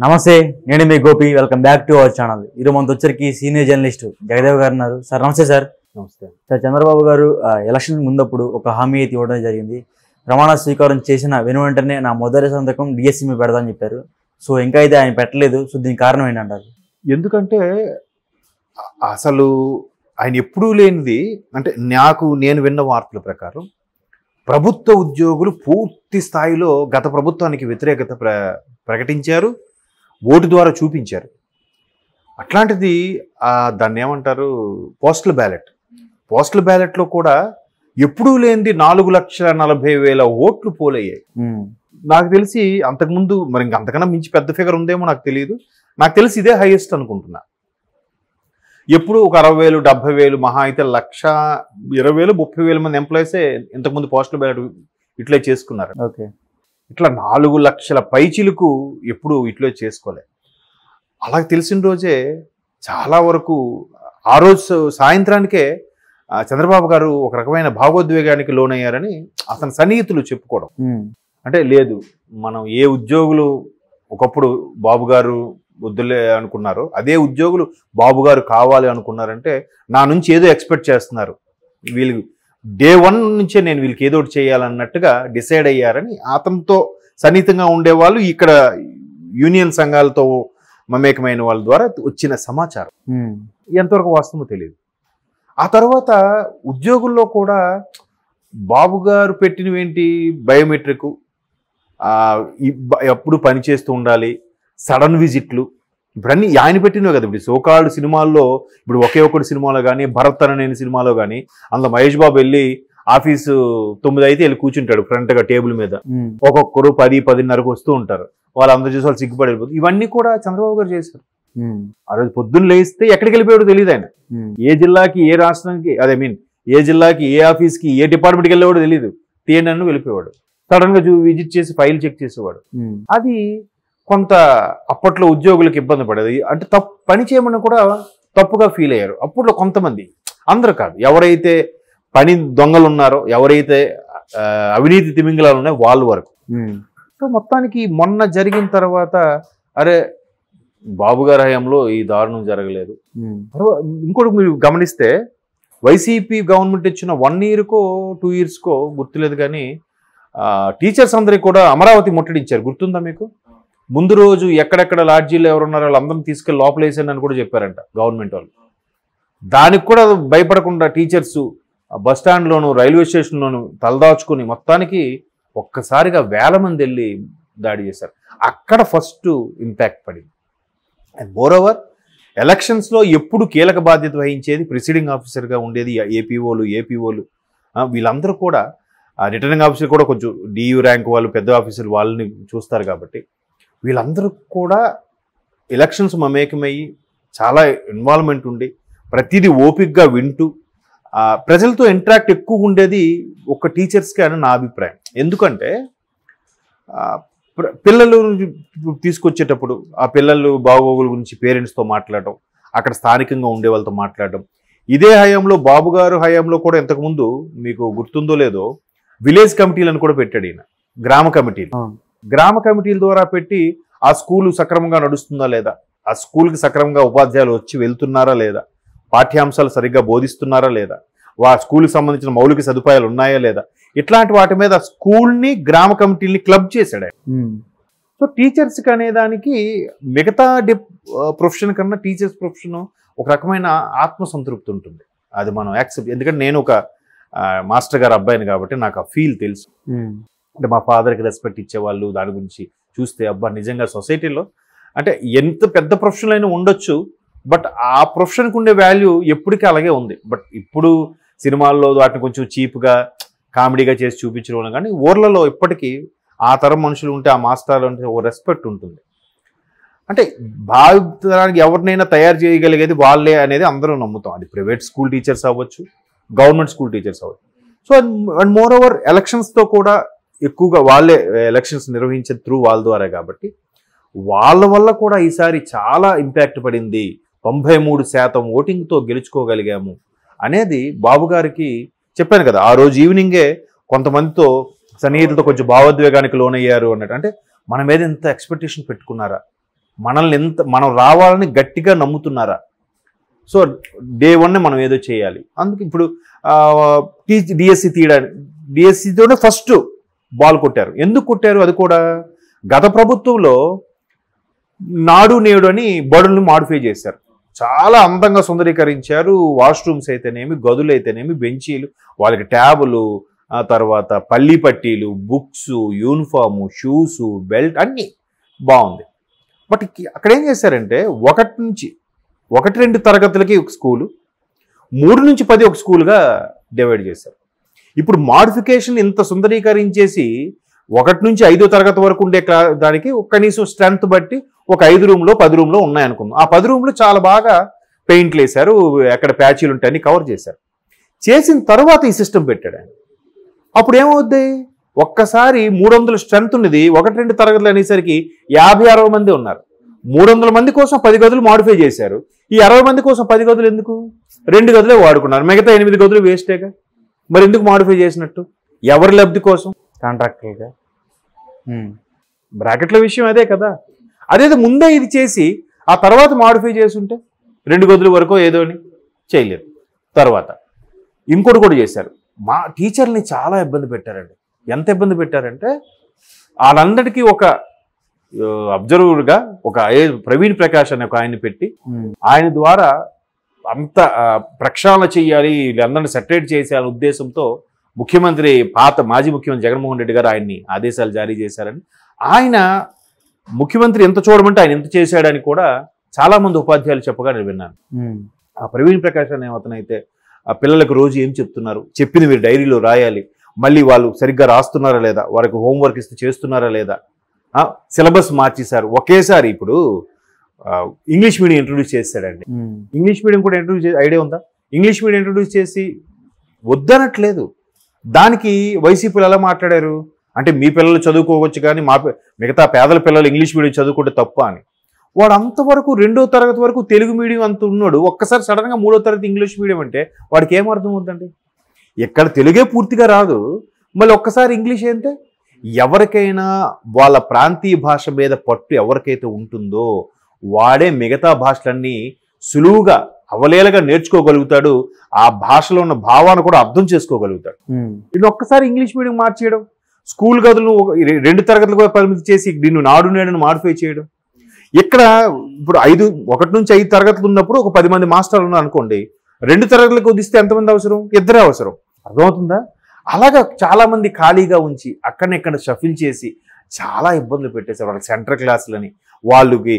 నమస్తే, నేను మీ Gopi. Welcome back to our channel. ఈరోజు మనతో వచ్చరికి సీనియర్ జర్నలిస్ట్ జగదేవ్ గారు ఉన్నారు. సార్ నమస్తే. సార్ నమస్తే సార్, చంద్రబాబు గారు ఎలక్షన్ ముందప్పుడు ఒక హామీ అయితే ఇవ్వడం జరిగింది. ప్రమాణ స్వీకారం చేసిన వెంటనే నా మొదటి సంతకం డిఎస్సి మీద పెడదామని చెప్పారు. సో ఇంకా అయితే ఆయన పెట్టలేదు. సో దీనికి కారణం ఏంటంటారు? ఎందుకంటే అసలు ఆయన ఎప్పుడూ లేనిది, అంటే నేను విన్న వార్తల ప్రకారం ప్రభుత్వ ఉద్యోగులు పూర్తి స్థాయిలో గత ప్రభుత్వానికి వ్యతిరేకత ప్రకటించారు, ఓటు ద్వారా చూపించారు. అట్లాంటిది దాన్ని ఏమంటారు, పోస్టల్ బ్యాలెట్లో కూడా ఎప్పుడూ లేనిది 4,40,000 ఓట్లు పోలయ్యాయి. నాకు తెలిసి అంతకుముందు మరి అంతకన్నా మించి పెద్ద ఫిగర్ ఉందేమో నాకు తెలియదు. నాకు తెలిసి ఇదే హైయెస్ట్ అనుకుంటున్నా. ఎప్పుడు ఒక 60,000, 70,000, మహా అయితే 1,20,000, 30,000 మంది ఎంప్లాయీసే ఇంతకుముందు పోస్టల్ బ్యాలెట్ యూటిలైజ్ చేసుకున్నారు. ఓకే, ఇట్లా 4 లక్షల పైచిలకు ఎప్పుడు యూటిలైజ్ చేసుకోలే. అలా తెలిసిన రోజే చాలా వరకు ఆ రోజు సాయంత్రానికే చంద్రబాబు గారు ఒక రకమైన భావోద్వేగానికి లోనయ్యారని అతని సన్నిహితులు చెప్పుకోవడం. అంటే లేదు, మనం ఏ ఉద్యోగులు ఒకప్పుడు బాబు గారు వద్దులే అనుకున్నారు, అదే ఉద్యోగులు బాబు గారు కావాలి అనుకున్నారంటే నా నుంచి ఏదో ఎక్స్పెక్ట్ చేస్తున్నారు, వీళ్ళు డే 1 నుంచే నేను వీళ్ళకి ఏదో ఒకటి చేయాలన్నట్టుగా డిసైడ్ అయ్యారని అతనితో సన్నిహితంగా ఉండేవాళ్ళు, ఇక్కడ యూనియన్ సంఘాలతో మమేకమైన వాళ్ళ ద్వారా వచ్చిన సమాచారం. ఎంతవరకు వాస్తవమో తెలియదు. ఆ తర్వాత ఉద్యోగుల్లో కూడా బాబు గారు పెట్టినవేంటి, బయోమెట్రిక్, ఎప్పుడు పనిచేస్తూ ఉండాలి, సడన్ విజిట్లు, ఇప్పుడు అన్ని ఆయన పెట్టినవే కదా. ఇప్పుడు సోకాల్డ్ సినిమాల్లో, ఇప్పుడు ఒకే ఒక్కటి సినిమాలో కానీ, భరత్ అనే సినిమాలో కానీ, అందులో మహేష్ బాబు వెళ్ళి ఆఫీసు 9 అయితే వెళ్ళి కూర్చుంటాడు ఫ్రంట్గా టేబుల్ మీద. ఒక్కొక్కరు 10, 10:30కు వస్తూ ఉంటారు. వాళ్ళందరూ చూసి వాళ్ళు సిగ్గుపడి వెళ్ళిపోతుంది. ఇవన్నీ కూడా చంద్రబాబు గారు చేశారు. ఆ రోజు పొద్దున్న లేస్తే ఎక్కడికి వెళ్ళిపోయాడో తెలియదు ఆయన. ఏ జిల్లాకి, ఏ రాష్ట్రానికి, ఏ జిల్లాకి, ఏ ఆఫీస్కి, ఏ డిపార్ట్మెంట్కి వెళ్ళేవాడో తెలియదు. టీఎన్ఎన్ వెళ్ళిపోయాడు. సడన్ గా విజిట్ చేసి ఫైల్ చెక్ చేసేవాడు. అది కొంత అప్పట్లో ఉద్యోగులకు ఇబ్బంది పడేది. అంటే పని చేయమని కూడా తప్పుగా ఫీల్ అయ్యారు అప్పట్లో కొంతమంది, అందరూ కాదు. ఎవరైతే పని దొంగలు ఉన్నారో, ఎవరైతే అవినీతి తిమింగలాలు ఉన్నాయో వాళ్ళ వరకు. సో మొత్తానికి మొన్న జరిగిన తర్వాత అరే బాబు గారి హయాంలో ఈ దారుణం జరగలేదు. ఇంకోటి మీరు గమనిస్తే వైసీపీ గవర్నమెంట్ ఇచ్చిన 1 ఇయర్కో 2 ఇయర్స్కో గుర్తులేదు కానీ టీచర్స్ అందరికి కూడా అమరావతి ముట్టడించారు. గుర్తుందా మీకు? ముందు రోజు ఎక్కడెక్కడ లాడ్జీలు ఎవరున్నారో వాళ్ళందరినీ తీసుకెళ్ళి లోపల వేసానని కూడా చెప్పారంట గవర్నమెంట్ వాళ్ళు. దానికి కూడా భయపడకుండా టీచర్స్ బస్టాండ్లోను, రైల్వే స్టేషన్లోను తలదాచుకుని మొత్తానికి ఒక్కసారిగా 1000 మంది వెళ్ళి దాడి చేశారు. అక్కడ ఫస్ట్ ఇంపాక్ట్ పడింది. అండ్ మోరోవర్ ఎలక్షన్స్లో ఎప్పుడు కీలక బాధ్యత వహించేది ప్రిసైడింగ్ ఆఫీసర్గా ఉండేది ఏపీఓలు వీళ్ళందరూ కూడా, రిటర్నింగ్ ఆఫీసర్ కూడా కొంచెం డియు ర్యాంక్ వాళ్ళు, పెద్ద ఆఫీసర్ వాళ్ళని చూస్తారు కాబట్టి వీళ్ళందరూ కూడా ఎలక్షన్స్ మమేకమయ్యి చాలా ఇన్వాల్వ్మెంట్ ఉండి ప్రతిదీ ఓపిక్గా వింటూ ప్రజలతో ఇంటరాక్ట్ ఎక్కువ ఉండేది ఒక టీచర్స్కి అని నా అభిప్రాయం. ఎందుకంటే పిల్లలు తీసుకొచ్చేటప్పుడు ఆ పిల్లలు బాగోగుల గురించి పేరెంట్స్తో మాట్లాడటం, అక్కడ స్థానికంగా ఉండే వాళ్ళతో మాట్లాడటం. ఇదే హయాంలో బాబు గారు హయాంలో కూడా ఇంతకుముందు మీకు గుర్తుందో లేదో విలేజ్ కమిటీలను కూడా పెట్టాడు ఈయన. గ్రామ కమిటీల ద్వారా పెట్టి ఆ స్కూలు సక్రమంగా నడుస్తుందా లేదా, ఆ స్కూల్కి సక్రమంగా ఉపాధ్యాయులు వచ్చి వెళ్తున్నారా లేదా, పాఠ్యాంశాలు సరిగ్గా బోధిస్తున్నారా లేదా, స్కూల్కి సంబంధించిన మౌలిక సదుపాయాలు ఉన్నాయా లేదా, ఇట్లాంటి వాటి మీద స్కూల్ని, గ్రామ కమిటీని క్లబ్ చేశాడు. సో టీచర్స్కి అనేదానికి మిగతా ప్రొఫెషన్ కన్నా టీచర్స్ ప్రొఫెషన్ ఒక రకమైన ఆత్మసంతృప్తి ఉంటుంది. అది మనం యాక్సెప్ట్, ఎందుకంటే నేను ఒక మాస్టర్ గారు అబ్బాయిని కాబట్టి నాకు ఆ ఫీల్ తెలుసు. అంటే మా ఫాదర్కి రెస్పెక్ట్ ఇచ్చేవాళ్ళు, దాని గురించి చూస్తే అబ్బా నిజంగా సొసైటీలో అంటే ఎంత పెద్ద ప్రొఫెషనల్ అయినా ఉండొచ్చు, బట్ ఆ ప్రొఫెషన్కి ఉండే వాల్యూ ఎప్పటికీ అలాగే ఉంది. బట్ ఇప్పుడు సినిమాల్లో వాటిని కొంచెం చీప్గా కామెడీగా చేసి చూపించడం కానీ ఊర్లలో ఇప్పటికీ ఆ తరం మనుషులు ఉంటే, ఆ మాస్టర్లు ఉంటే ఓ రెస్పెక్ట్ ఉంటుంది. అంటే భావితరానికి ఎవరినైనా తయారు చేయగలిగేది వాళ్ళే అనేది అందరూ నమ్ముతాం. అది ప్రైవేట్ స్కూల్ టీచర్స్ అవ్వచ్చు, గవర్నమెంట్ స్కూల్ టీచర్స్ అవ్వచ్చు. సో అండ్ మోర్ ఓవర్ ఎలక్షన్స్తో కూడా ఎక్కువగా వాళ్ళే ఎలక్షన్స్ నిర్వహించే త్రూ వాళ్ళ ద్వారా కాబట్టి వాళ్ళ వల్ల కూడా ఈసారి చాలా ఇంపాక్ట్ పడింది. 93% ఓటింగ్తో గెలుచుకోగలిగాము అనేది బాబు గారికి చెప్పాను కదా. ఆ రోజు ఈవినింగే కొంతమందితో సన్నిహితులతో కొంచెం భావోద్వేగానికి లోనయ్యారు అన్నట్టు. అంటే మన మీద ఎంత ఎక్స్పెక్టేషన్ పెట్టుకున్నారా, మనం రావాలని గట్టిగా నమ్ముతున్నారా? సో డే 1 మనం ఏదో చేయాలి. అందుకు ఇప్పుడు డిఎస్సి తీయడానికి డిఎస్సితోనే ఫస్ట్ బాల్ కొట్టారు. ఎందుకు కొట్టారు? అది కూడా గత ప్రభుత్వంలో నాడు నేడు అని బడులను మాడిఫై చేశారు. చాలా అందంగా సుందరీకరించారు. వాష్రూమ్స్ అయితేనేమి, గదులు అయితేనేమి, బెంచీలు, వాళ్ళకి ట్యాబులు, ఆ తర్వాత పల్లి పట్టీలు, బుక్స్, యూనిఫాము, షూస్, బెల్ట్ అన్నీ బాగుంది. బట్ అక్కడ ఏం చేశారంటే 1-2 తరగతులకి ఒక స్కూలు, 3 నుంచి 10 ఒక స్కూల్గా డివైడ్ చేశారు. ఇప్పుడు మాడిఫికేషన్ ఇంత సుందరీకరించేసి 1 నుంచి 5వ తరగతి వరకు ఉండే దానికి కనీసం స్ట్రెంత్ బట్టి ఒక 5 రూమ్లో 10 రూమ్లో ఉన్నాయనుకుందాం. ఆ 10 రూమ్లు చాలా బాగా పెయింట్లు వేశారు, ఎక్కడ ప్యాచీలు ఉంటాయని కవర్ చేశారు. చేసిన తర్వాత ఈ సిస్టమ్ పెట్టాడు ఆయన. అప్పుడు ఏమవుద్ది? ఒక్కసారి 300 స్ట్రెంత్ ఉన్నది 1-2 తరగతులు అనేసరికి 50-60 మంది ఉన్నారు. 300 మంది కోసం 10 గదులు మాడిఫై చేశారు. ఈ 60 మంది కోసం 10 గదులు ఎందుకు? 2 గదులే వాడుకున్నారు. మిగతా 8 గదులు వేస్టేగా. మరి ఎందుకు మాడిఫై చేసినట్టు? ఎవరి లబ్ధి కోసం? కాంట్రాక్టర్గా. బ్రాకెట్ల విషయం అదే కదా. అదేదో ముందే ఇది చేసి ఆ తర్వాత మాడిఫై చేసి ఉంటే 2 గదుల వరకు ఏదో అని చేయలేదు. తర్వాత ఇంకోటి కూడా చేశారు. మా టీచర్ని చాలా ఇబ్బంది పెట్టారండి. ఎంత ఇబ్బంది పెట్టారంటే వాళ్ళందరికీ ఒక అబ్జర్వర్గా ఒక ప్రవీణ్ ప్రకాష్ అనే ఒక ఆయన్ని పెట్టి ఆయన ద్వారా అంత ప్రక్షాళన చెయ్యాలి, వీళ్ళందరినీ సెటరేట్ చేసే ఉద్దేశంతో మాజీ ముఖ్యమంత్రి జగన్మోహన్ రెడ్డి గారు ఆయన్ని ఆదేశాలు జారీ చేశారని, ఆయన ముఖ్యమంత్రి ఎంత చూడమంటే ఆయన ఎంత చేశాడని కూడా చాలా మంది ఉపాధ్యాయులు చెప్పగా నేను విన్నాను. ఆ ప్రవీణ్ ప్రకాష్ అనే అతనైతే ఆ పిల్లలకు రోజు ఏం చెప్తున్నారు, చెప్పింది మీరు డైరీలో రాయాలి, మళ్ళీ వాళ్ళు సరిగ్గా రాస్తున్నారా లేదా, వారికి హోంవర్క్ ఇస్తే చేస్తున్నారా లేదా, సిలబస్ మార్చేశారు ఒకేసారి. ఇప్పుడు ఇంగ్లీష్ మీడియం ఇంట్రొడ్యూస్ చేశాడండి. ఇంగ్లీష్ మీడియం కూడా ఇంట్రొడ్యూస్ చేసి ఐడియా ఉందా? ఇంగ్లీష్ మీడియం ఇంట్రొడ్యూస్ చేసి వద్దనట్లేదు. దానికి వైసీపీలు ఎలా మాట్లాడారు అంటే మీ పిల్లలు చదువుకోవచ్చు కానీ మిగతా పేదల పిల్లలు ఇంగ్లీష్ మీడియం చదువుకుంటే తప్ప అని. వాడు అంతవరకు 2వ తరగతి వరకు తెలుగు మీడియం అంత ఉన్నాడు. ఒక్కసారి సడన్గా 3వ తరగతి ఇంగ్లీష్ మీడియం అంటే వాడికి ఏం అర్థం అవుతుందండి? ఎక్కడ తెలుగే పూర్తిగా రాదు, మళ్ళీ ఒక్కసారి ఇంగ్లీష్ అంటే ఎవరికైనా వాళ్ళ ప్రాంతీయ భాష మీద పట్టు ఎవరికైతే ఉంటుందో వాడే మిగతా భాషలన్నీ సులువుగా అవలేలగా నేర్చుకోగలుగుతాడు. ఆ భాషలో ఉన్న భావాన్ని కూడా అర్థం చేసుకోగలుగుతాడు. ఇది ఒక్కసారి ఇంగ్లీష్ మీడియం మార్చేయడం, స్కూల్ గదులను 2 తరగతులకు పరిమితి చేసి దీన్ని నాడు నేడును మాడిఫై చేయడం. ఇక్కడ ఇప్పుడు 1 నుంచి 5 తరగతులు ఉన్నప్పుడు ఒక 10 మంది మాస్టర్లు ఉన్నారు అనుకోండి, 2 తరగతులకు కుదిస్తే ఎంతమంది అవసరం? 2 అవసరం. అర్థమవుతుందా? అలాగా చాలా మంది ఖాళీగా ఉంచి అక్కడెక్కడ షఫిల్ చేసి చాలా ఇబ్బందులు పెట్టేశారు. వాళ్ళకి సెంటర్ క్లాసులని, వాళ్ళకి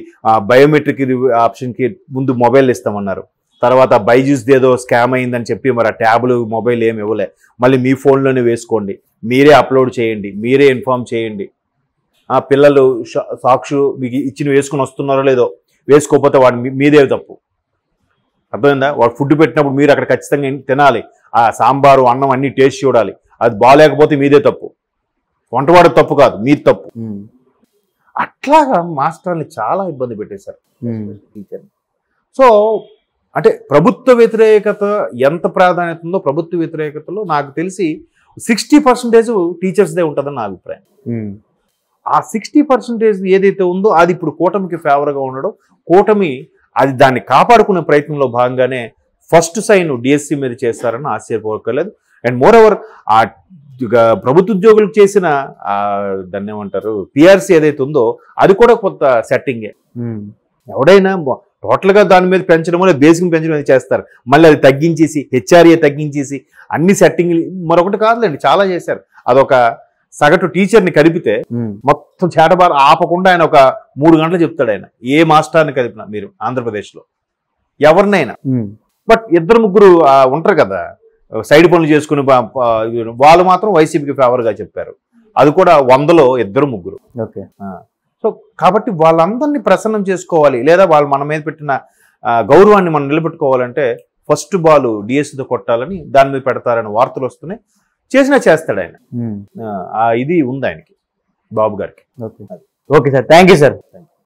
బయోమెట్రిక్ ఆప్షన్కి ముందు మొబైల్ ఇస్తామన్నారు. తర్వాత బైజూస్ ఏదో స్కామ్ అయిందని చెప్పి మరి ఆ ట్యాబ్లు మొబైల్ ఏమి ఇవ్వలే, మళ్ళీ మీ ఫోన్లోనే వేసుకోండి, మీరే అప్లోడ్ చేయండి, మీరే ఇన్ఫార్మ్ చేయండి. ఆ పిల్లలు సాక్షు మీకు ఇచ్చిన వేసుకుని వస్తున్నారో లేదో, వేసుకోకపోతే వాడు మీదే తప్పు. అర్థమైందా? వాడు ఫుడ్ పెట్టినప్పుడు మీరు అక్కడ ఖచ్చితంగా తినాలి, ఆ సాంబారు అన్నం అన్ని టేస్ట్ చూడాలి, అది బాగాలేకపోతే మీదే తప్పు, వంటవాడు తప్పు కాదు, మీది తప్పు. అట్లాగా మాస్టర్ని చాలా ఇబ్బంది పెట్టేశారు టీచర్ని. సో అంటే ప్రభుత్వ వ్యతిరేకత ఎంత ప్రాధాన్యత ఉందో, ప్రభుత్వ వ్యతిరేకతలో నాకు తెలిసి 60% టీచర్స్దే ఉంటుందని నా అభిప్రాయం. ఆ 60% ఏదైతే ఉందో అది ఇప్పుడు కూటమికి ఫేవర్గా ఉండడం, కూటమి అది దాన్ని కాపాడుకునే ప్రయత్నంలో భాగంగానే ఫస్ట్ సైన్ డిఎస్సి మీద చేస్తారని ఆశ్చర్యపోకలేదు. అండ్ మోర్ ఓవర్ ఆ ప్రభుత్వ ఉద్యోగులకు చేసిన దాన్ని ఏమంటారు పిఆర్సీ ఏదైతే ఉందో అది కూడా కొంత సెట్టింగే. ఎవడైనా టోటల్గా దాని మీద పెంచడం వల్ల బేసిక్ పెంచడం అనేది చేస్తారు, మళ్ళీ అది తగ్గించేసి హెచ్ఆర్ఏ తగ్గించేసి అన్ని సెట్టింగ్లు మరొకటి కాదులేండి చాలా చేశారు. అదొక సగటు టీచర్ని కలిపితే మొత్తం చేటబారు ఆపకుండా ఆయన ఒక 3 గంటలు చెప్తాడు. ఆయన ఏ మాస్టర్ని కలిపినా మీరు ఆంధ్రప్రదేశ్లో ఎవరినైనా, బట్ 2-3 ఉంటారు కదా సైడ్ పనులు చేసుకుని, వాళ్ళు మాత్రం వైసీపీకి ఫేవర్గా చెప్పారు. అది కూడా 100లో 2-3. ఓకే. సో కాబట్టి వాళ్ళందరినీ ప్రసన్నం చేసుకోవాలి, లేదా వాళ్ళు మన మీద పెట్టిన గౌరవాన్ని మనం నిలబెట్టుకోవాలంటే ఫస్ట్ బాల్ డిఎస్సితో కొట్టాలని దాని మీద పెడతారని వార్తలు వస్తున్నాయి. చేస్తాడు ఆయన. ఇది ఉంది ఆయనకి, బాబు గారికి. Okay sir, thank you sir.